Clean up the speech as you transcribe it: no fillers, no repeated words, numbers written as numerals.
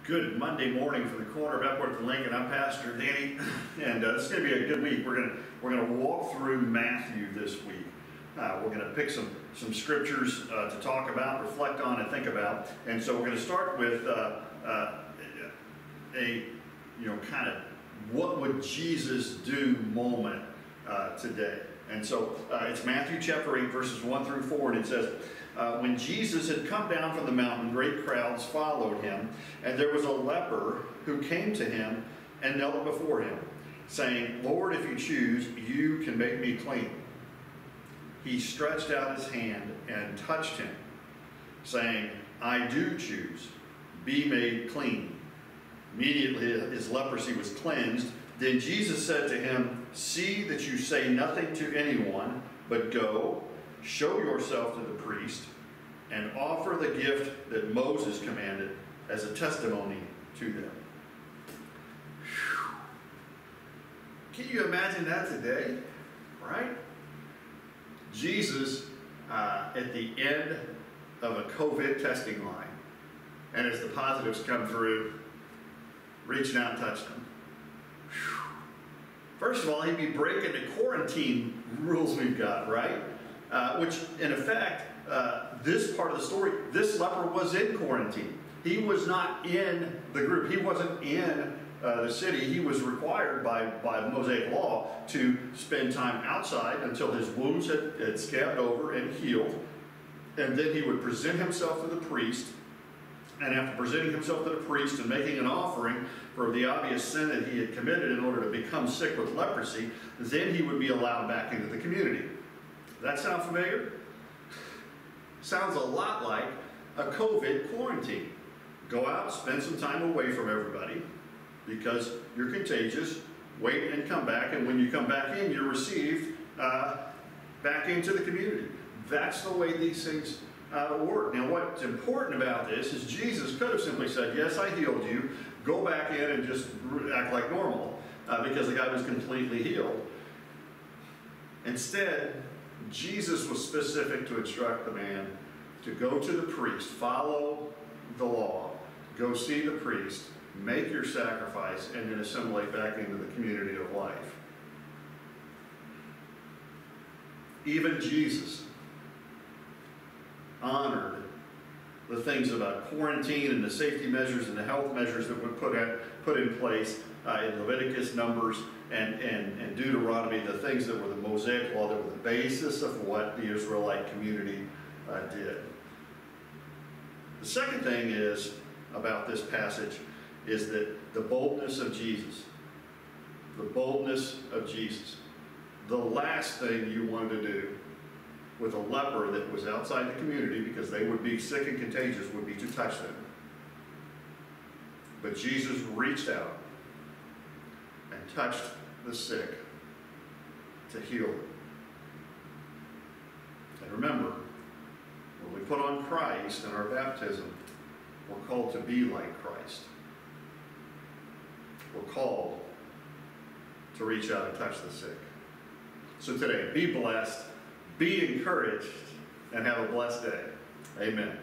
Good Monday morning from the corner of Epworth and Lincoln. I'm Pastor Danny, and this is going to be a good week. We're going to walk through Matthew this week. We're going to pick some scriptures to talk about, reflect on, and think about. And so we're going to start with kind of what would Jesus do moment today. And so it's Matthew chapter 8, verses 1 through 4, and it says, when Jesus had come down from the mountain, great crowds followed him, and there was a leper who came to him and knelt before him, saying, Lord, if you choose, you can make me clean. He stretched out his hand and touched him, saying, I do choose, be made clean. Immediately his leprosy was cleansed. Then Jesus said to him, see that you say nothing to anyone, but go, show yourself to the priest, and offer the gift that Moses commanded as a testimony to them. Whew. Can you imagine that today? Right? Jesus at the end of a COVID testing line, and as the positives come through, reaching out and touching them. Whew. First of all, he'd be breaking the quarantine rules we've got, right? Which, in effect, this part of the story, this leper was in quarantine. He was not in the group. He wasn't in the city. He was required by Mosaic law to spend time outside until his wounds had scabbed over and healed. And then he would present himself to the priest. And after presenting himself to the priest and making an offering for the obvious sin that he had committed in order to become sick with leprosy, then he would be allowed back into the community. That sound familiar? Sounds a lot like a COVID quarantine. Go out, spend some time away from everybody because you're contagious, wait and come back, and when you come back in, you're received back into the community. That's the way these things work. Now, what's important about this is Jesus could have simply said, yes, I healed you, go back in and just act like normal because the guy was completely healed. Instead, Jesus was specific to instruct the man to go to the priest, follow the law, go see the priest, make your sacrifice, and then assimilate back into the community of life. Even Jesus honored the things about quarantine and the safety measures and the health measures that were put in place in Leviticus, Numbers, and Deuteronomy, the things that were the Mosaic law that were the basis of what the Israelite community did. The second thing is about this passage is that the boldness of Jesus. The boldness of Jesus. The last thing you wanted to do with a leper that was outside the community, because they would be sick and contagious, would be to touch them. But Jesus reached out and touched the sick to heal them. And remember, when we put on Christ in our baptism, we're called to be like Christ. We're called to reach out and touch the sick. So today, be blessed, be encouraged, and have a blessed day. Amen.